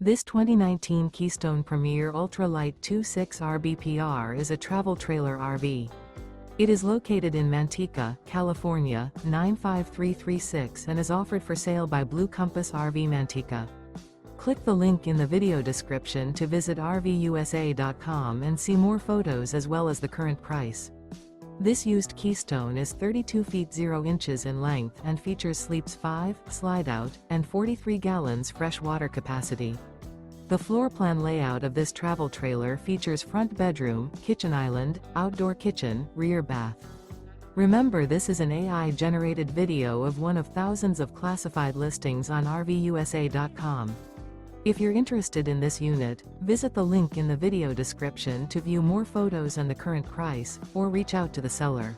This 2019 Keystone Premier Ultra Lite 26 RBPR is a travel trailer RV. It is located in Manteca, California, 95336 and is offered for sale by Blue Compass RV Manteca. Click the link in the video description to visit RVUSA.com and see more photos as well as the current price. This used Keystone is 32 feet 0 inches in length and features sleeps 5, slide-out, and 43 gallons fresh water capacity. The floor plan layout of this travel trailer features front bedroom, kitchen island, outdoor kitchen, rear bath. Remember, this is an AI-generated video of one of thousands of classified listings on RVUSA.com. If you're interested in this unit, visit the link in the video description to view more photos and the current price, or reach out to the seller.